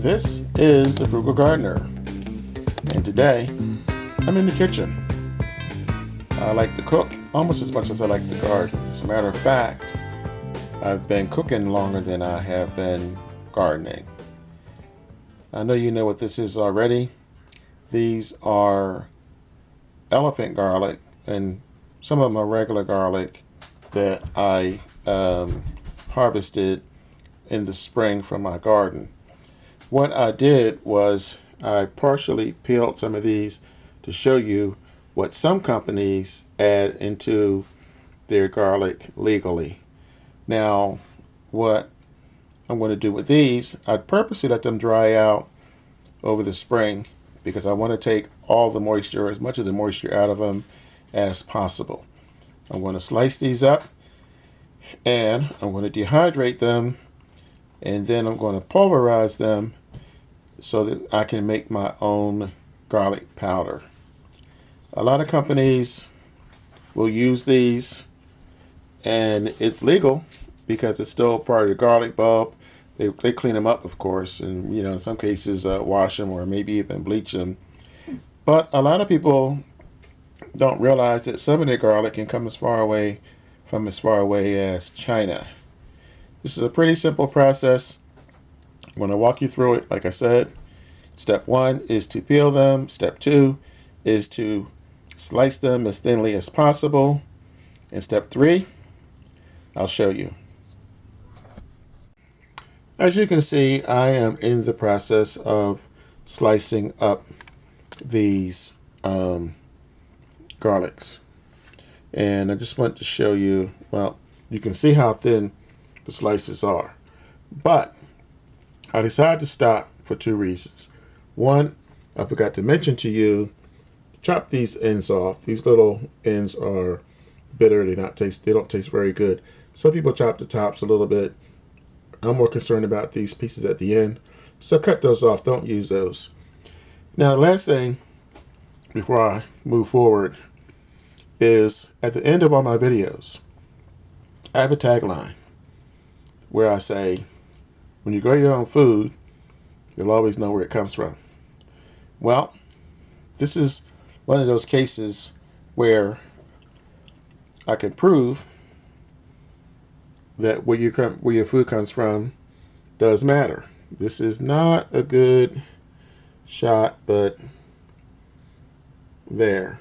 This is the Frugal Gardener, and today I'm in the kitchen. I like to cook almost as much as I like to garden. As a matter of fact, I've been cooking longer than I have been gardening. I know you know what this is already. These are elephant garlic, and some of them are regular garlic that I harvested in the spring from my garden. What I did was I partially peeled some of these to show you what some companies add into their garlic legally. Now, what I'm going to do with these, I purposely let them dry out over the spring because I want to take all the moisture, as much of the moisture out of them as possible. I'm going to slice these up and I'm going to dehydrate them, and then I'm going to pulverize them so that I can make my own garlic powder. A lot of companies will use these, and it's legal because it's still part of the garlic bulb. They clean them up, of course, and in some cases wash them or maybe even bleach them. But a lot of people don't realize that some of their garlic can come as far away as China. This is a pretty simple process. I'm going to walk you through it. Like I said, step 1 is to peel them. Step 2 is to slice them as thinly as possible. And step 3, I'll show you. As you can see, I am in the process of slicing up these garlics. And I just want to show you, well, you can see how thin the slices are. But I decided to stop for 2 reasons. One, I forgot to mention to you, chop these ends off. These little ends are bitter. They don't taste very good. Some people chop the tops a little bit. I'm more concerned about these pieces at the end. So cut those off. Don't use those. Now, the last thing before I move forward is at the end of all my videos, I have a tagline where I say, when you grow your own food, you'll always know where it comes from. Well, this is one of those cases where I can prove that where your food comes from does matter. This is not a good shot, but there.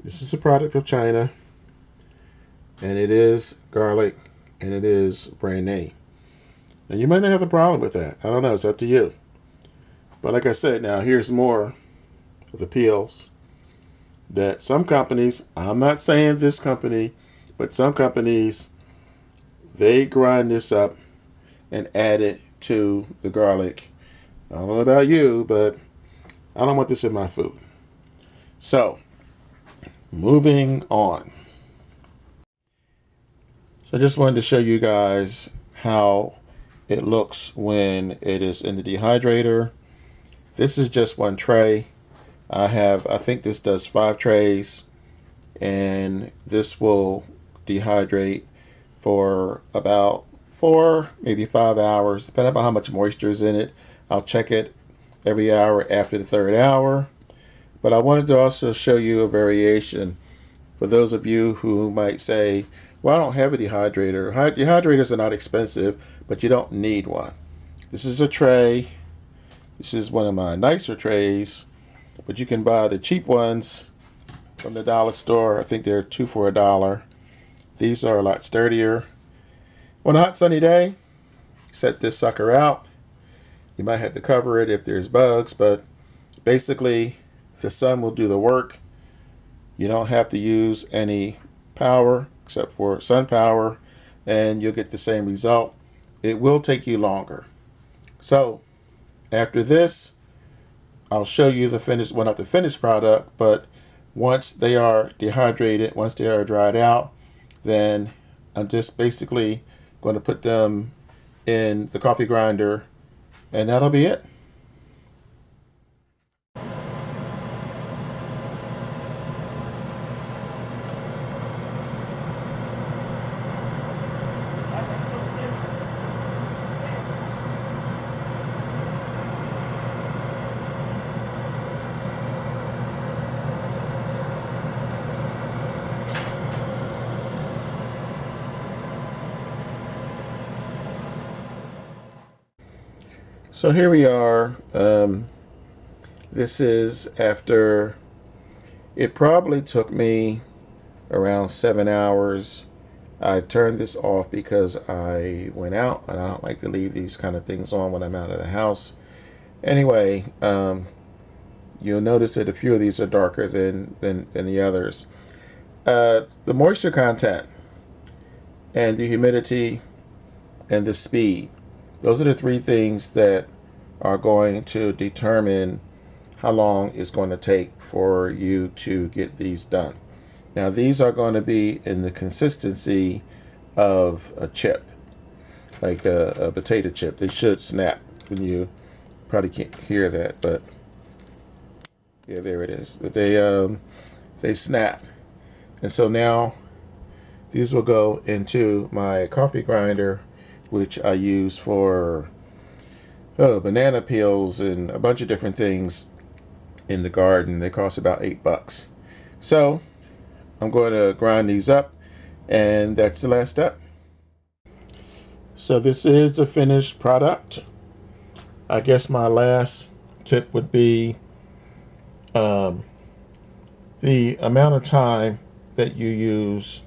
This is a product of China, and it is garlic, and it is brand name. And you might not have a problem with that. I don't know. It's up to you. But like I said, now here's more of the peels that some companies, I'm not saying this company, but some companies, they grind this up and add it to the garlic. I don't know about you, but I don't want this in my food. So, moving on. So I just wanted to show you guys how it looks when it is in the dehydrator. This is just one tray. I think this does 5 trays, and this will dehydrate for about 4, maybe 5 hours, depending on how much moisture is in it. I'll check it every hour after the 3rd hour. But I wanted to also show you a variation for those of you who might say, well, I don't have a dehydrator. Dehydrators are not expensive, but you don't need one. This is a tray. This is one of my nicer trays, but you can buy the cheap ones from the dollar store. I think they're 2 for $1. These are a lot sturdier. On a hot sunny day, set this sucker out. You might have to cover it if there's bugs, but basically the sun will do the work. You don't have to use any power except for sun power, and you'll get the same result. It will take you longer. So after this, I'll show you the finished, well, not the finished product, but once they are dehydrated, once they are dried out, then I'm just basically going to put them in the coffee grinder, and that'll be it. So here we are. This is after, it probably took me around 7 hours. I turned this off because I went out and I don't like to leave these kind of things on when I'm out of the house. Anyway, you'll notice that a few of these are darker than the others. The moisture content and the humidity and the speed. Those are the three things that are going to determine how long it's going to take for you to get these done. Now these are going to be in the consistency of a chip, like a potato chip. They should snap. When you probably can't hear that, but yeah, there it is. They snap. And so now these will go into my coffee grinder, which I use for banana peels and a bunch of different things in the garden. They cost about $8. So I'm going to grind these up, and that's the last step. So this is the finished product. I guess my last tip would be the amount of time that you use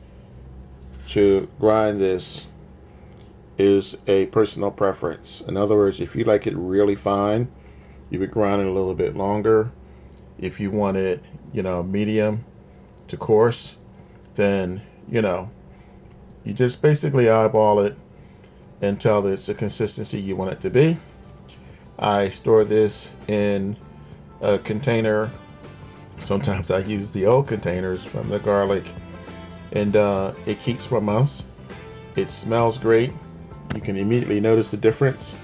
to grind this is a personal preference. In other words, if you like it really fine, you would grind it a little bit longer. If you want it, medium to coarse, then, you just basically eyeball it until it's the consistency you want it to be. I store this in a container. Sometimes I use the old containers from the garlic, and it keeps for months. It smells great. You can immediately notice the difference,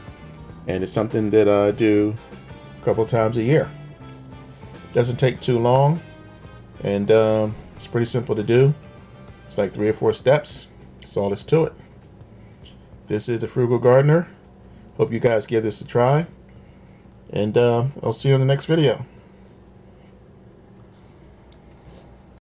and it's something that I do a couple times a year. Doesn't take too long, and it's pretty simple to do. It's like 3 or 4 steps. That's all there's to it. This is the Frugal Gardener. Hope you guys give this a try, and I'll see you in the next video.